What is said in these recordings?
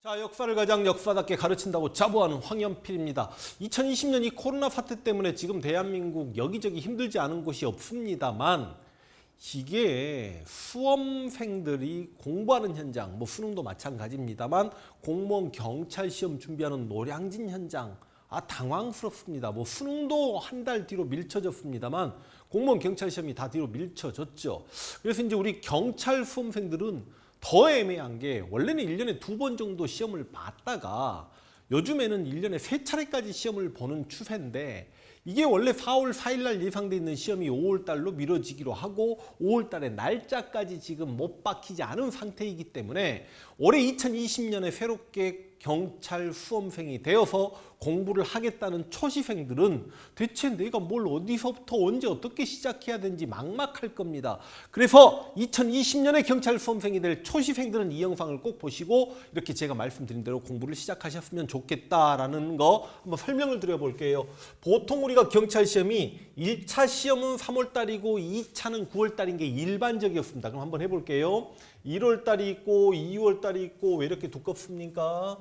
자, 역사를 가장 역사답게 가르친다고 자부하는 황연필입니다. 2020년 이 코로나 사태 때문에 지금 대한민국 여기저기 힘들지 않은 곳이 없습니다만 이게 수험생들이 공부하는 현장, 뭐 수능도 마찬가지입니다만 공무원 경찰 시험 준비하는 노량진 현장, 당황스럽습니다. 뭐 수능도 한 달 뒤로 밀쳐졌습니다만 공무원 경찰 시험이 다 뒤로 밀쳐졌죠. 그래서 이제 우리 경찰 수험생들은 더 애매한 게 원래는 1년에 2번 정도 시험을 봤다가 요즘에는 1년에 3차례까지 시험을 보는 추세인데 이게 원래 4월 4일 날 예상돼 있는 시험이 5월 달로 미뤄지기로 하고 5월 달에 날짜까지 지금 못 박히지 않은 상태이기 때문에 올해 2020년에 새롭게 경찰 수험생이 되어서 공부를 하겠다는 초시생들은 대체 내가 뭘 어디서부터 언제 어떻게 시작해야 되는지 막막할 겁니다. 그래서 2020년에 경찰 수험생이 될 초시생들은 이 영상을 꼭 보시고 이렇게 제가 말씀드린 대로 공부를 시작하셨으면 좋겠다라는 거 한번 설명을 드려볼게요. 보통 우리가 경찰 시험이 1차 시험은 3월 달이고 2차는 9월 달인 게 일반적이었습니다. 그럼 한번 해볼게요. 1월 달이 있고 2월 달이 있고 왜 이렇게 두껍습니까?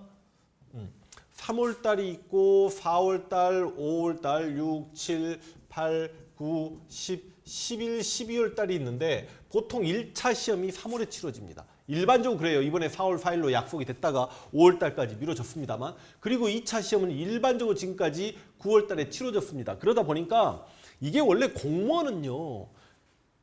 3월 달이 있고 4월 달, 5월 달, 6, 7, 8, 9, 10, 11, 12월 달이 있는데 보통 1차 시험이 3월에 치러집니다. 일반적으로 그래요. 이번에 4월 4일로 약속이 됐다가 5월 달까지 미뤄졌습니다만 그리고 2차 시험은 일반적으로 지금까지 9월 달에 치러졌습니다. 그러다 보니까 이게 원래 공무원은요.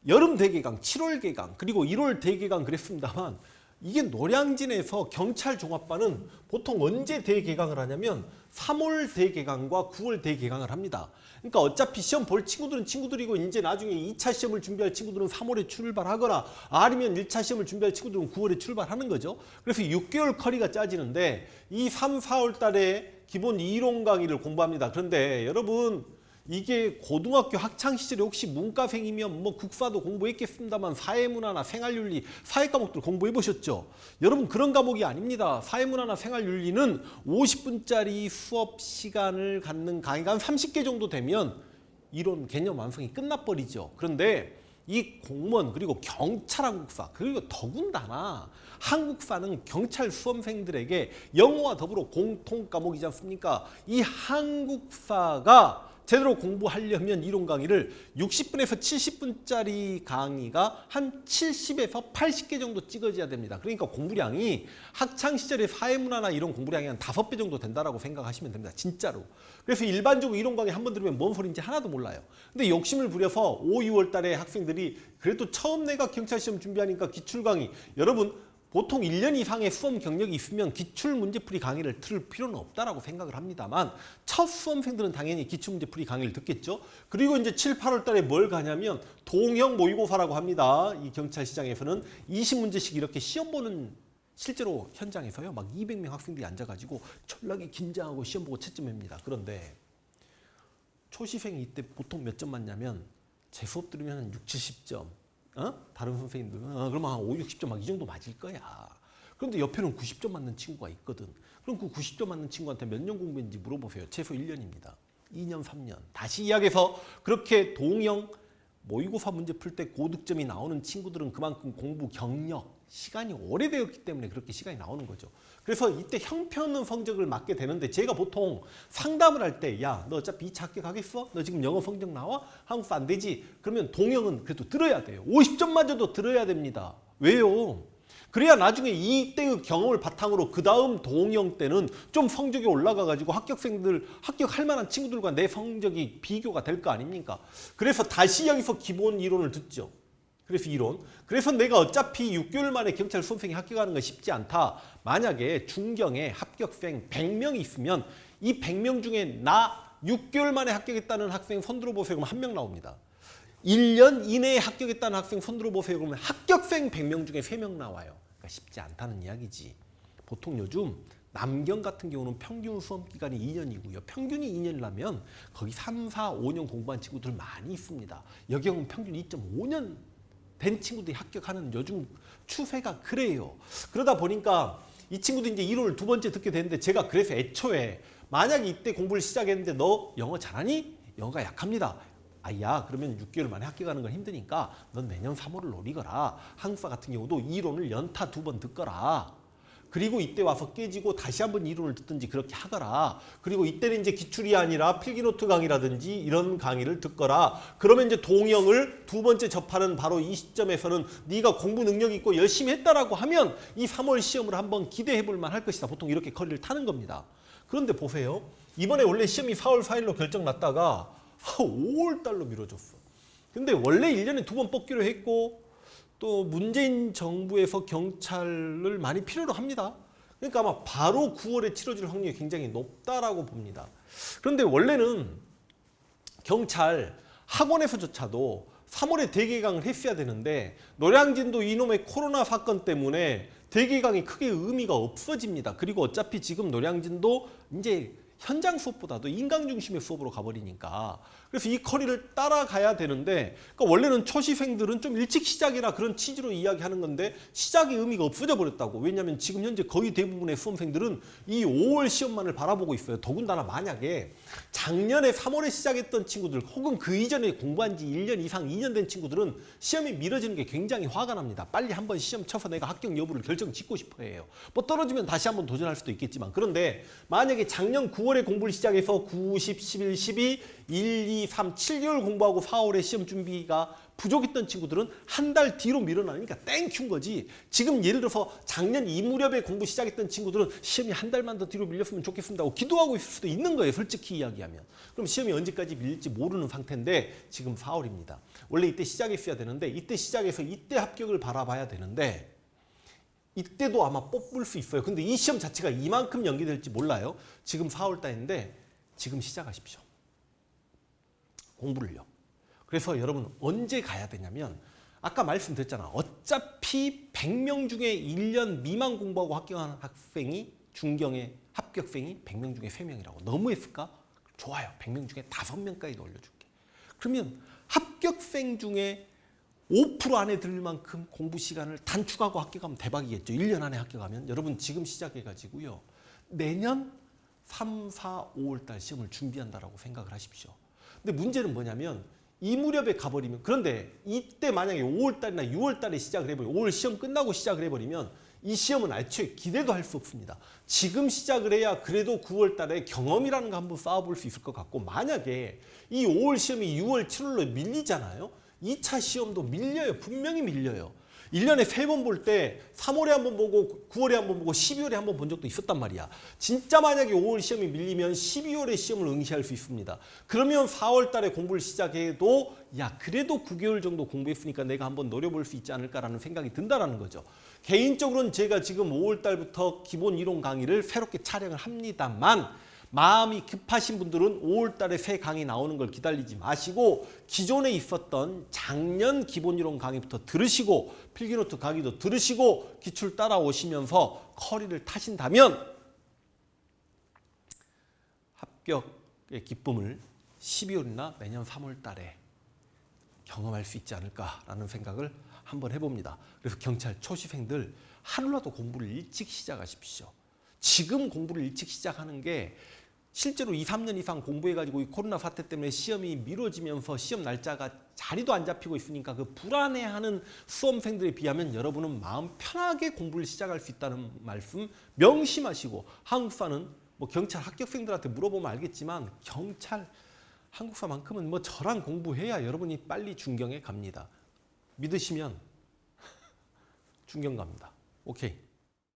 여름 대개강, 7월 개강, 그리고 1월 대개강 그랬습니다만 이게 노량진에서 경찰 종합반은 보통 언제 대개강을 하냐면 3월 대개강과 9월 대개강을 합니다. 그러니까 어차피 시험 볼 친구들은 친구들이고 이제 나중에 2차 시험을 준비할 친구들은 3월에 출발하거나 아니면 1차 시험을 준비할 친구들은 9월에 출발하는 거죠. 그래서 6개월 커리가 짜지는데 이 3, 4월 달에 기본 이론 강의를 공부합니다. 그런데 여러분 이게 고등학교 학창시절에 혹시 문과생이면 뭐 국사도 공부했겠습니다만 사회문화나 생활윤리, 사회 과목들 공부해 보셨죠? 여러분 그런 과목이 아닙니다. 사회문화나 생활윤리는 50분짜리 수업 시간을 갖는 강의가 한 30개 정도 되면 이론 개념 완성이 끝나버리죠. 그런데 이 공무원 그리고 경찰 한국사 그리고 더군다나 한국사는 경찰 수험생들에게 영어와 더불어 공통 과목이지 않습니까? 이 한국사가 제대로 공부하려면 이론 강의를 60분에서 70분짜리 강의가 한 70에서 80개 정도 찍어져야 됩니다. 그러니까 공부량이 학창시절의 사회문화나 이런 공부량이 한 5배 정도 된다고 생각하시면 됩니다. 진짜로. 그래서 일반적으로 이론 강의 한 번 들으면 뭔 소리인지 하나도 몰라요. 근데 욕심을 부려서 5, 6월 달에 학생들이 그래도 처음 내가 경찰시험 준비하니까 기출 강의 여러분 보통 1년 이상의 수험 경력이 있으면 기출문제풀이 강의를 들을 필요는 없다라고 생각을 합니다만 첫 수험생들은 당연히 기출문제풀이 강의를 듣겠죠. 그리고 이제 7, 8월 달에 뭘 가냐면 동형 모의고사라고 합니다. 이 경찰 시장에서는 20문제씩 이렇게 시험 보는 실제로 현장에서요. 막 200명 학생들이 앉아가지고 졸라게 긴장하고 시험 보고 채점합니다. 그런데 초시생이 이때 보통 몇 점 맞냐면 제 수업 들으면 한 6, 70점. 다른 선생님들은 그러면 한 5, 60점 막 이 정도 맞을 거야. 그런데 옆에는 90점 맞는 친구가 있거든. 그럼 그 90점 맞는 친구한테 몇 년 공부했는지 물어보세요. 최소 1년입니다. 2년, 3년. 다시 이야기해서 그렇게 동형 모의고사 문제 풀 때 고득점이 나오는 친구들은 그만큼 공부 경력, 시간이 오래되었기 때문에 그렇게 시간이 나오는 거죠. 그래서 이때 형편없는 성적을 맞게 되는데 제가 보통 상담을 할 때 야, 너 어차피 2차 합격하겠어? 너 지금 영어 성적 나와? 한국사 안 되지? 그러면 동형은 그래도 들어야 돼요. 50점 맞아도 들어야 됩니다. 왜요? 그래야 나중에 이때의 경험을 바탕으로 그 다음 동형 때는 좀 성적이 올라가가지고 합격생들, 합격할 만한 친구들과 내 성적이 비교가 될 거 아닙니까? 그래서 다시 여기서 기본 이론을 듣죠. 그래서 이론. 그래서 내가 어차피 6개월 만에 경찰 수험생이 합격하는 건 쉽지 않다. 만약에 중경에 합격생 100명이 있으면 이 100명 중에 나 6개월 만에 합격했다는 학생 손들어 보세요. 그러면 1명 나옵니다. 1년 이내에 합격했다는 학생 손들어 보세요. 그러면 합격생 100명 중에 3명 나와요. 그러니까 쉽지 않다는 이야기지. 보통 요즘 남경 같은 경우는 평균 수험 기간이 2년이고요. 평균이 2년이라면 거기 3, 4, 5년 공부한 친구들 많이 있습니다. 여경은 평균 2.5년 된 친구들이 합격하는 요즘 추세가 그래요. 그러다 보니까 이 친구도 이제 이론을 2번째 듣게 되는데 제가 그래서 애초에 만약에 이때 공부를 시작했는데 너 영어 잘하니? 영어가 약합니다. 아야 그러면 6개월 만에 합격하는 건 힘드니까 넌 내년 3월을 노리거라. 한국사 같은 경우도 이론을 연타 2번 듣거라. 그리고 이때 와서 깨지고 다시 한번 이론을 듣든지 그렇게 하거라. 그리고 이때는 이제 기출이 아니라 필기노트 강의라든지 이런 강의를 듣거라. 그러면 이제 동영을 두 번째 접하는 바로 이 시점에서는 네가 공부 능력이 있고 열심히 했다라고 하면 이 3월 시험을 한번 기대해 볼 만할 것이다. 보통 이렇게 거리를 타는 겁니다. 그런데 보세요. 이번에 원래 시험이 4월 4일로 결정 났다가 5월 달로 미뤄졌어. 근데 원래 1년에 2번 뽑기로 했고 또 문재인 정부에서 경찰을 많이 필요로 합니다. 그러니까 아마 바로 9월에 치러질 확률이 굉장히 높다라고 봅니다. 그런데 원래는 경찰 학원에서조차도 3월에 대개강을 했어야 되는데 노량진도 이놈의 코로나 사건 때문에 대개강이 크게 의미가 없어집니다. 그리고 어차피 지금 노량진도 이제 현장 수업보다도 인강 중심의 수업으로 가버리니까 그래서 이 커리를 따라가야 되는데 그러니까 원래는 초시생들은 좀 일찍 시작이라 그런 취지로 이야기하는 건데 시작의 의미가 없어져 버렸다고. 왜냐하면 지금 현재 거의 대부분의 수험생들은 이 5월 시험만을 바라보고 있어요. 더군다나 만약에 작년에 3월에 시작했던 친구들 혹은 그 이전에 공부한 지 1년 이상 2년 된 친구들은 시험이 미뤄지는 게 굉장히 화가 납니다. 빨리 한번 시험 쳐서 내가 합격 여부를 결정 짓고 싶어 해요. 뭐 떨어지면 다시 한번 도전할 수도 있겠지만 그런데 만약에 작년 9월에 공부를 시작해서 9, 10, 11, 12, 1, 2, 3, 7개월 공부하고 4월에 시험 준비가 부족했던 친구들은 한 달 뒤로 밀어나니까 땡큐인 거지. 지금 예를 들어서 작년 이 무렵에 공부 시작했던 친구들은 시험이 한 달만 더 뒤로 밀렸으면 좋겠습니다 하고 기도하고 있을 수도 있는 거예요. 솔직히 이야기하면. 그럼 시험이 언제까지 밀릴지 모르는 상태인데 지금 4월입니다. 원래 이때 시작했어야 되는데 이때 시작해서 이때 합격을 바라봐야 되는데 이때도 아마 뽑을 수 있어요. 근데 이 시험 자체가 이만큼 연기될지 몰라요. 지금 4월 달인데 지금 시작하십시오. 공부를요. 그래서 여러분 언제 가야 되냐면 아까 말씀드렸잖아. 어차피 100명 중에 1년 미만 공부하고 합격한 학생이 중경의 합격생이 100명 중에 3명이라고. 너무했을까? 좋아요. 100명 중에 5명까지 올려줄게. 그러면 합격생 중에 5% 안에 들 만큼 공부 시간을 단축하고 합격하면 대박이겠죠. 1년 안에 합격하면. 여러분 지금 시작해가지고요. 내년 3, 4, 5월 달 시험을 준비한다라고 생각을 하십시오. 근데 문제는 뭐냐면 이 무렵에 가버리면 그런데 이때 만약에 5월 달이나 6월 달에 시작을 해버리면 5월 시험 끝나고 시작을 해버리면 이 시험은 애초에 기대도 할 수 없습니다. 지금 시작을 해야 그래도 9월 달에 경험이라는 거 한번 쌓아볼 수 있을 것 같고 만약에 이 5월 시험이 6월, 7월로 밀리잖아요. 2차 시험도 밀려요. 분명히 밀려요. 1년에 3번 볼 때 3월에 한 번 보고 9월에 한 번 보고 12월에 한 번 본 적도 있었단 말이야. 진짜 만약에 5월 시험이 밀리면 12월에 시험을 응시할 수 있습니다. 그러면 4월 달에 공부를 시작해도 야 그래도 9개월 정도 공부했으니까 내가 한번 노려볼 수 있지 않을까라는 생각이 든다라는 거죠. 개인적으로는 제가 지금 5월 달부터 기본 이론 강의를 새롭게 촬영을 합니다만 마음이 급하신 분들은 5월 달에 새 강의 나오는 걸 기다리지 마시고 기존에 있었던 작년 기본이론 강의부터 들으시고 필기노트 강의도 들으시고 기출 따라오시면서 커리를 타신다면 합격의 기쁨을 12월이나 내년 3월 달에 경험할 수 있지 않을까라는 생각을 한번 해봅니다. 그래서 경찰 초시생들 하루라도 공부를 일찍 시작하십시오. 지금 공부를 일찍 시작하는 게 실제로 2, 3년 이상 공부해가지고 이 코로나 사태 때문에 시험이 미뤄지면서 시험 날짜가 자리도 안 잡히고 있으니까 그 불안해하는 수험생들에 비하면 여러분은 마음 편하게 공부를 시작할 수 있다는 말씀 명심하시고 한국사는 뭐 경찰 합격생들한테 물어보면 알겠지만 경찰 한국사만큼은 뭐 저랑 공부해야 여러분이 빨리 중경에 갑니다. 믿으시면 중경 갑니다. 오케이.